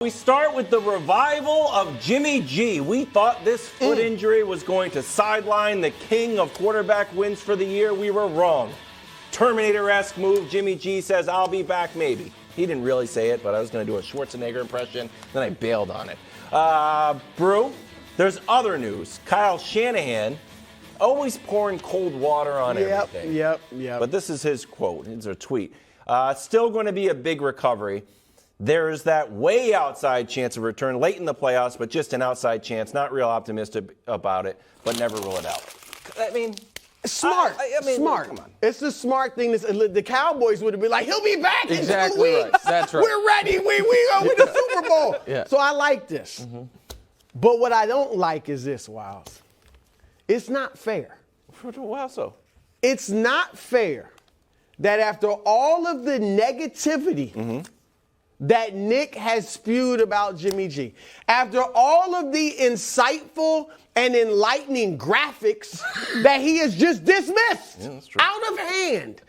We start with the revival of Jimmy G. We thought this foot injury was going to sideline the king of quarterback wins for the year. We were wrong. Terminator-esque move. Jimmy G says, I'll be back maybe. He didn't really say it, but I was going to do a Schwarzenegger impression. Then I bailed on it. Brew, there's other news. Kyle Shanahan always pouring cold water on everything. Yep. But this is his quote. It's a tweet. Still going to be a big recovery. There's that way outside chance of return late in the playoffs, but just an outside chance. Not real optimistic about it, but never rule it out. I mean, smart. Smart. Come on. It's the smart thing. The Cowboys would have been like, he'll be back in 2 weeks. Right. That's right. We're ready. We go win the Super Bowl. Yeah. So I like this. Mm-hmm. But what I don't like is this, Wildes. It's not fair. Wow, so? It's not fair that after all of the negativity that Nick has spewed about Jimmy G, after all of the insightful and enlightening graphics that he has just dismissed out of hand,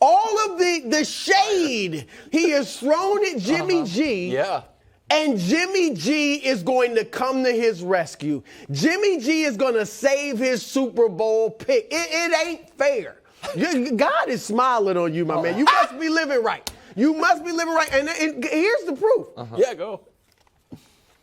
all of the shade he has thrown at Jimmy G. Yeah. And Jimmy G is going to come to his rescue. Jimmy G is going to save his Super Bowl pick. It ain't fair. God is smiling on you, my man. You must be living right. You must be living right. And here's the proof. Yeah, go.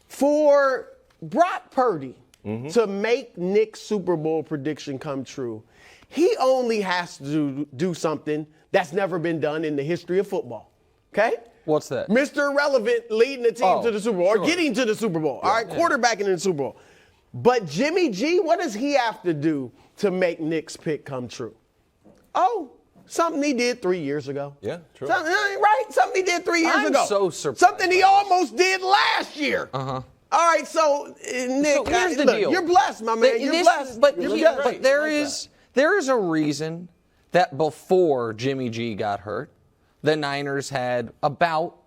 For Brock Purdy to make Nick's Super Bowl prediction come true, he only has to do something that's never been done in the history of football. Okay? What's that? Mr. Irrelevant leading the team to the Super Bowl or getting to the Super Bowl. All right, quarterbacking in the Super Bowl. But Jimmy G, what does he have to do to make Nick's pick come true? Oh, something he did 3 years ago. Yeah, true. Something he did 3 years ago. I'm so surprised. Something he almost did last year. All right, so Nick, so here's the deal. You're blessed, my man. You're blessed. But, You're there is a reason that before Jimmy G got hurt, the Niners had about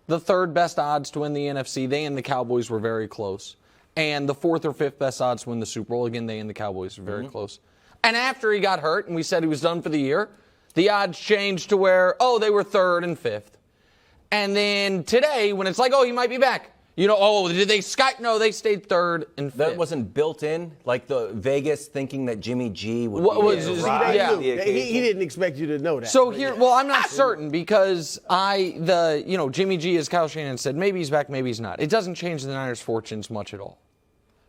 the third best odds to win the NFC. They and the Cowboys were very close. And the fourth or fifth best odds to win the Super Bowl. Again, they and the Cowboys were very close. And after he got hurt and we said he was done for the year, the odds changed to where, they were third and fifth. And then today, when it's like, he might be back. Did they No, they stayed third and fifth. That wasn't built in, like the Vegas thinking that Jimmy G would He didn't expect you to know that. So I'm not certain because Jimmy G, as Kyle Shanahan said, maybe he's back, maybe he's not. It doesn't change the Niners' fortunes much at all.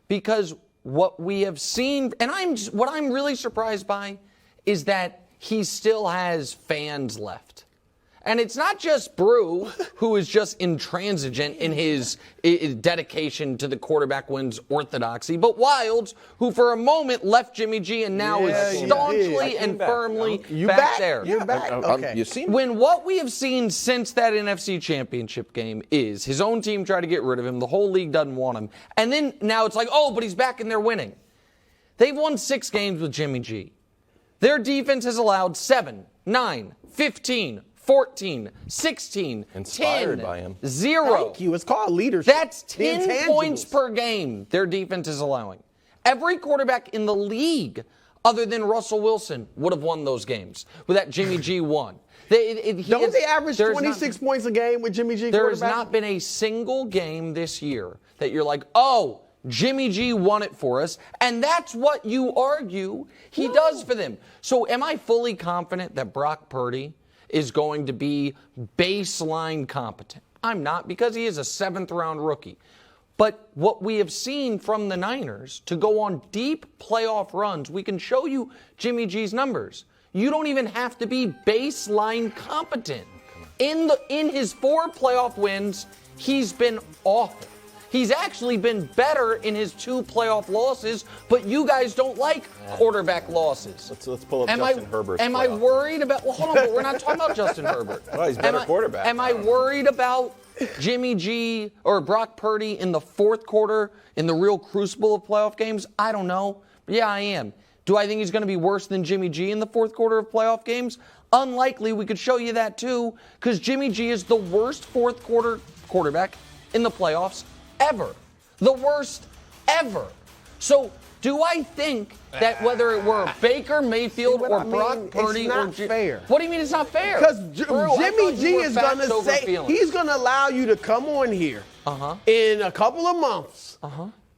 Because what we have seen, and what I'm really surprised by is that he still has fans left. And it's not just Brew, who is just intransigent in his dedication to the quarterback wins orthodoxy, but Wildes, who for a moment left Jimmy G and now is staunchly and firmly back there. You're back. Okay. You see? When what we have seen since that NFC Championship game is his own team try to get rid of him, the whole league doesn't want him, and then now it's like, but he's back and they're winning. They've won 6 games with Jimmy G. Their defense has allowed 7, 9, 15, 14, 16, Inspired 10, by him. 0. Thank you. It's called leadership. That's 10 points per game their defense is allowing. Every quarterback in the league, other than Russell Wilson, would have won those games with that Jimmy G won. Don't they average 26 points a game with Jimmy G? There has not been a single game this year that you're like, Jimmy G won it for us, and that's what you argue he does for them. So am I fully confident that Brock Purdy is going to be baseline competent? I'm not, because he is a 7th-round rookie. But what we have seen from the Niners to go on deep playoff runs, we can show you Jimmy G's numbers. You don't even have to be baseline competent. In his 4 playoff wins, he's been awful. He's actually been better in his 2 playoff losses, but you guys don't like quarterback losses. Let's pull up Justin Herbert. Am I worried about... Well, hold on, but we're not talking about Justin Herbert. Well, he's a better quarterback. Am I worried about Jimmy G or Brock Purdy in the 4th quarter in the real crucible of playoff games? I don't know. But yeah, I am. Do I think he's going to be worse than Jimmy G in the 4th quarter of playoff games? Unlikely. We could show you that too, because Jimmy G is the worst 4th quarter quarterback in the playoffs ever. The worst ever. So do I think that whether it were Baker Mayfield or Brock Purdy it's not fair. What do you mean it's not fair? Because Jimmy G is going to say, he's going to allow you to come on here in a couple of months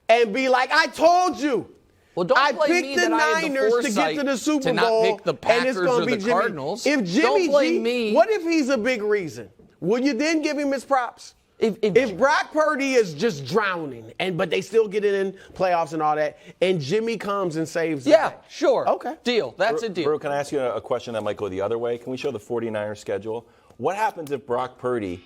and be like, I told you. Well, don't I blame picked me the that I had the Niners to get foresight to the Super to not Bowl, pick the and Packers it's going or to be the Jimmy. Cardinals. If Jimmy Don't blame G, me. what if he's a big reason? Will you then give him his props? If Brock Purdy is just drowning, but they still get it in playoffs and all that, and Jimmy comes and saves the day. Sure. Okay. Deal. That's a deal. Brew, can I ask you a question that might go the other way? Can we show the 49ers schedule? What happens if Brock Purdy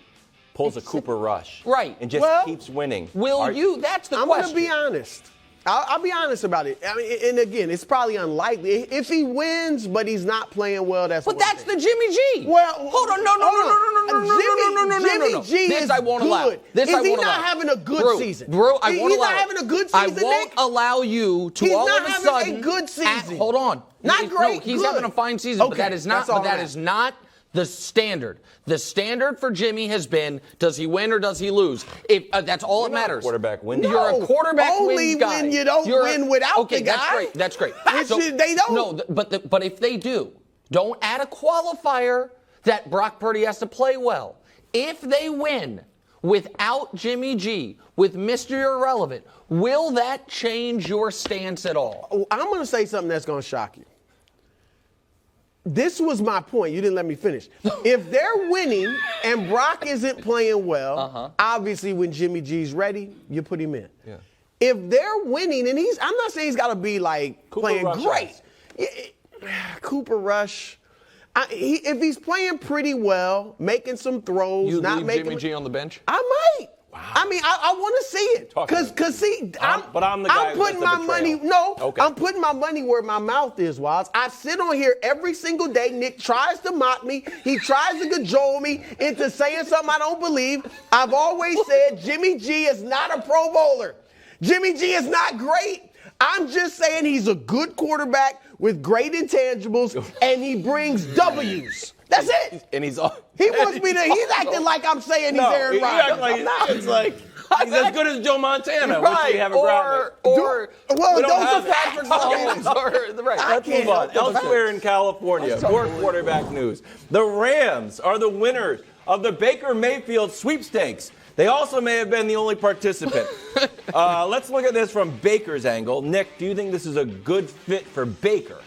pulls a Cooper Rush? Right. And just keeps winning? That's the I'm question. going to be honest. I'll be honest about it. I mean, and again, it's probably unlikely. If he wins, but he's not playing well, that's But that's the Jimmy G. Well, hold on, no. Jimmy G this is I won't good. allow. This is I he won't not allow. having a good season? Bro, I won't He's allow. not having a good season, I won't Nick. allow you to He's all not of a having sudden. a good season. Hold on. Not great, No, he's good. having a fine season, but Okay, that is not. that's all But that I'm is not the standard. The standard for Jimmy has been: does he win or does he lose? If that's all that matters. Quarterback win. You're a quarterback only wins guy. when you don't win without the guy. That's great. That's great. Which they don't. No, but if they do, don't add a qualifier that Brock Purdy has to play well. If they win without Jimmy G, with Mr. Irrelevant, will that change your stance at all? I'm going to say something that's going to shock you. This was my point. You didn't let me finish. If they're winning and Brock isn't playing well, obviously when Jimmy G's ready, you put him in. Yeah. If they're winning, and I'm not saying he's got to be like Cooper playing Rush great. Cooper Rush. If he's playing pretty well, making some throws, You not leave making Jimmy G on the bench? I might. Wow. I mean, I want to see it. Because see, but I'm the guy I'm putting who gets the my money. betrayal. No, Okay. I'm putting my money where my mouth is, Wildes. I sit on here every single day. Nick tries to mock me. He tries to cajole me into saying something I don't believe. I've always said Jimmy G is not a Pro Bowler. Jimmy G is not great. I'm just saying he's a good quarterback with great intangibles, and he brings W's. That's it. And he's all. He wants me to. He's acting like I'm saying he's Aaron Rodgers. It's like he's as good as Joe Montana, which we haven't grabbed. Well, those are Patrick Mahomes. Let's move on. Elsewhere in California, more quarterback news. The Rams are the winners of the Baker Mayfield sweepstakes. They also may have been the only participant. Let's look at this from Baker's angle. Nick, do you think this is a good fit for Baker?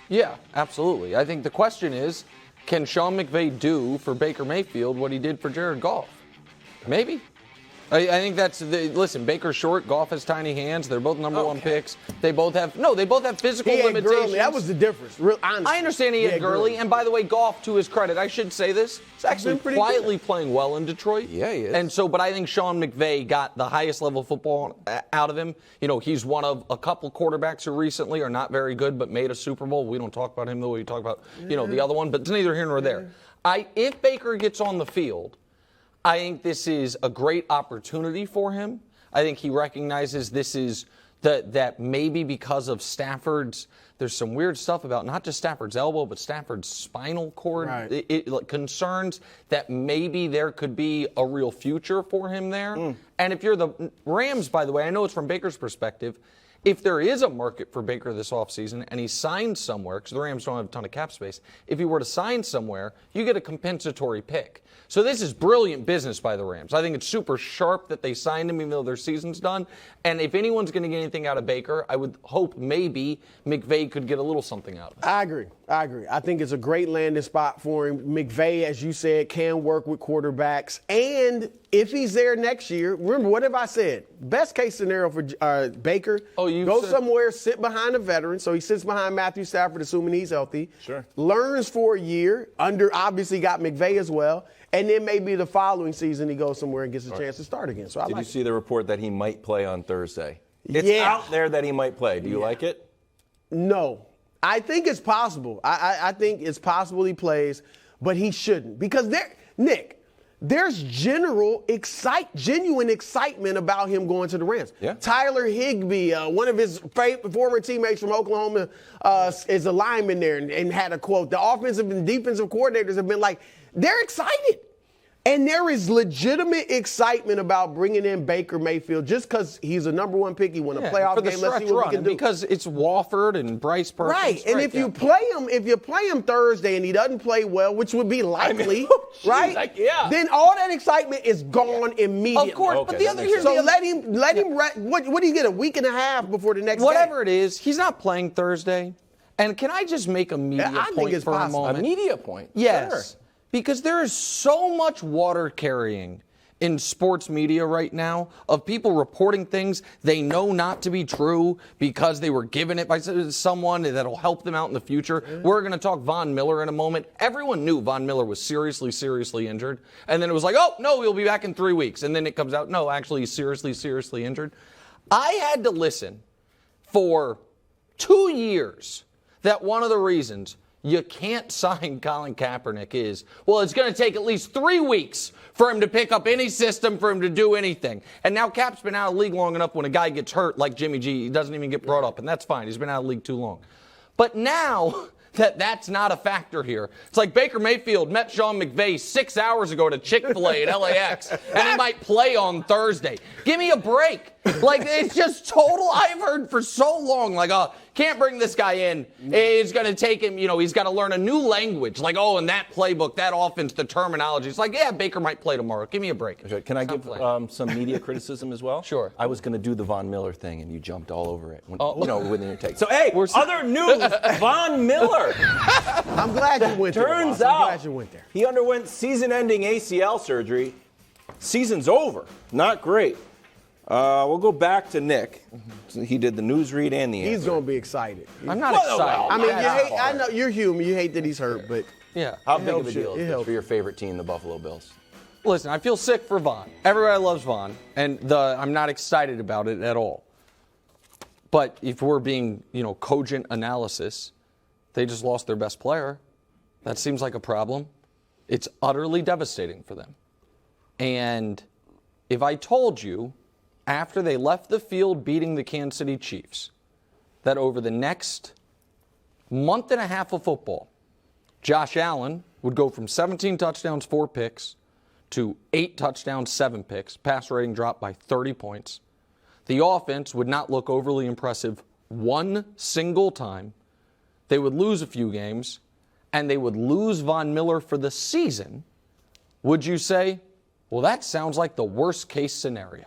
Yeah, absolutely. I think the question is, can Sean McVay do for Baker Mayfield what he did for Jared Goff? Maybe. I think that's listen. Baker's short. Goff has tiny hands. They're both number one picks. They both have physical limitations. Gurley. That was the difference. Real honestly. I understand he had Gurley, and by the way, Goff, to his credit, I should say this, he's actually quietly playing well in Detroit. Yeah, he is. And so, but I think Sean McVay got the highest level of football out of him. You know, he's one of a couple quarterbacks who recently are not very good, but made a Super Bowl. We don't talk about him the way we talk about the other one, but it's neither here nor there. If Baker gets on the field, I think this is a great opportunity for him. I think he recognizes this is that maybe because of Stafford's, there's some weird stuff about not just Stafford's elbow, but Stafford's spinal cord concerns that maybe there could be a real future for him there. And if you're the Rams, by the way, I know it's from Baker's perspective, if there is a market for Baker this offseason and he signs somewhere, because the Rams don't have a ton of cap space, if he were to sign somewhere, you get a compensatory pick. So this is brilliant business by the Rams. I think it's super sharp that they signed him even though their season's done. And if anyone's going to get anything out of Baker, I would hope maybe McVay could get a little something out of it. I agree. I think it's a great landing spot for him. McVay, as you said, can work with quarterbacks. And if he's there next year, remember, what have I said? Best case scenario for Baker, go somewhere, sit behind a veteran. So he sits behind Matthew Stafford, assuming he's healthy. Sure. Learns for a year. Obviously got McVay as well. And then maybe the following season he goes somewhere and gets a chance to start again. So Did you see the report that he might play on Thursday? It's out there that he might play. Do you like it? No. I think it's possible. I think it's possible he plays, but he shouldn't. Because there's genuine excitement about him going to the Rams. Yeah. Tyler Higbee, one of his former teammates from Oklahoma, is a lineman there and had a quote. The offensive and defensive coordinators have been like, they're excited. And there is legitimate excitement about bringing in Baker Mayfield just because he's a number 1 pick. He won a playoff game. Let's see what we can do. Because it's Wofford and Bryce Perkins. Right. And if you play him Thursday and he doesn't play well, which would be likely, right? Like, yeah. Then all that excitement is gone immediately. Of course, but the other here's so the other. let him. What do you get? A week and a half before the next Whatever game? it is, he's not playing Thursday. And can I just make a media point for a moment? A media point. Yes. Sure. Because there is so much water carrying in sports media right now of people reporting things they know not to be true because they were given it by someone that'll help them out in the future. We're going to talk Von Miller in a moment. Everyone knew Von Miller was seriously injured. And then it was like, oh, no, he'll be back in 3 weeks. And then it comes out, no, actually, he's seriously injured. I had to listen for 2 years that one of the reasons you can't sign Colin Kaepernick is, well, it's going to take at least 3 weeks for him to pick up any system, for him to do anything. And now Cap's been out of the league long enough when a guy gets hurt like Jimmy G, he doesn't even get brought up, and that's fine. He's been out of the league too long. But now that's not a factor here. It's like Baker Mayfield met Sean McVay 6 hours ago at a Chick-fil-A at LAX, and he might play on Thursday. Give me a break. Like, it's just total. I've heard for so long, like, can't bring this guy in. It's going to take him, he's got to learn a new language. Like, in that playbook, that offense, the terminology. It's like, yeah, Baker might play tomorrow. Give me a break. Can I give some media criticism as well? Sure. I was going to do the Von Miller thing, and you jumped all over it. Within your take. So, hey, other news, Von Miller. I'm glad you went there. Turns I'm out glad you went there. he underwent season-ending ACL surgery. Season's over. Not great. We'll go back to Nick. He did the news read and the answer. He's going to be excited. I'm not excited. I mean, I know you're human. You hate that he's hurt, but yeah. How big of a deal is It this helps. for your favorite team, the Buffalo Bills? Listen, I feel sick for Von. Everybody loves Von, and I'm not excited about it at all. But if we're being, cogent analysis, they just lost their best player. That seems like a problem. It's utterly devastating for them. And if I told you, after they left the field beating the Kansas City Chiefs, that over the next month and a half of football, Josh Allen would go from 17 touchdowns, 4 picks, to 8 touchdowns, 7 picks. Pass rating dropped by 30 points. The offense would not look overly impressive one single time. They would lose a few games, and they would lose Von Miller for the season. Would you say, well, that sounds like the worst case scenario?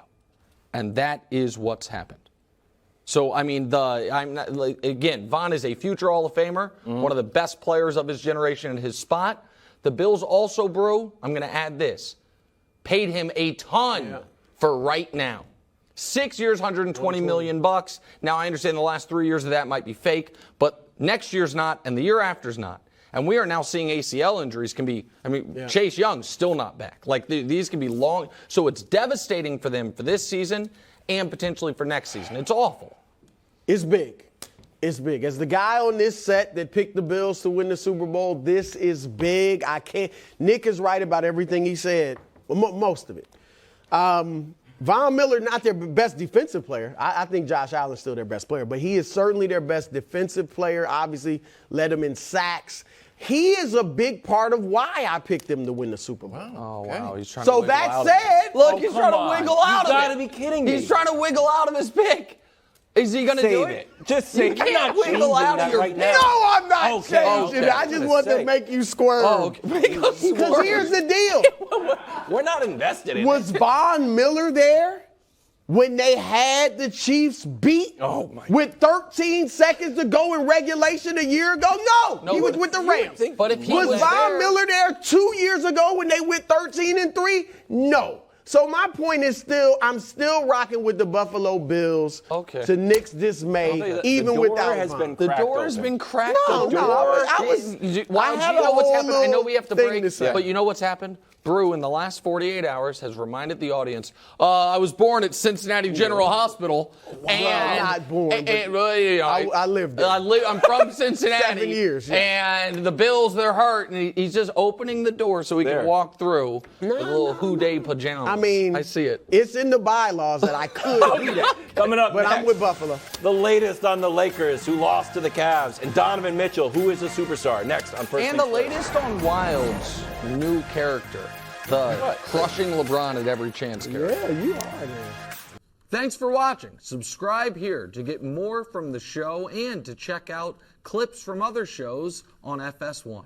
And that is what's happened. So, I mean, Von is a future Hall of Famer, one of the best players of his generation in his spot. The Bills also, Brew, I'm going to add this, paid him a ton for right now. 6 years, $120 million. Now, I understand the last 3 years of that might be fake, but next year's not, and the year after's not. And we are now seeing ACL injuries Chase Young's still not back. Like, these can be long. So it's devastating for them for this season and potentially for next season. It's awful. it's big. It's big. As the guy on this set that picked the Bills to win the Super Bowl, this is big. Nick is right about everything he said, most of it. Von Miller, not their best defensive player. I think Josh Allen's still their best player, but he is certainly their best defensive player. Obviously, led them in sacks. He is a big part of why I picked him to win the Super Bowl. Oh, wow. He's trying So to wiggle that out said, look, he's trying to wiggle out of it. You gotta be kidding me. He's trying to wiggle out of his pick. Is he going to do it? Just say You can't wiggle out of your right pick. now. no, I'm not changing it. I just want to say. make you squirm. Oh, okay. Because here's the deal. We're not invested in Was it. Von Miller there when they had the Chiefs beat with 13 seconds to go in regulation a year ago? No, he was with the Rams. But if he was was Von there, Miller there 2 years ago when they went 13-3? No. So my point is I'm still rocking with the Buffalo Bills to Nick's dismay, even without Von. The door has been cracked. No, I know we have to break, say. but you know what's happened? Brew, in the last 48 hours, has reminded the audience, I was born at Cincinnati General Hospital. And, not born, I lived there. I'm from Cincinnati. 7 years. And the Bills, they're hurt. And he's just opening the door so he can walk through with a little Houday pajamas. I mean, I see it. It's in the bylaws that I could do that. Coming up But next, I'm with Buffalo. the latest on the Lakers, who lost to the Cavs, and Donovan Mitchell, who is a superstar. Next on First And Things the First. latest on Wildes' new character. The crushing LeBron at every chance character. Yeah, you are, man. Thanks for watching. Subscribe here to get more from the show and to check out clips from other shows on FS1.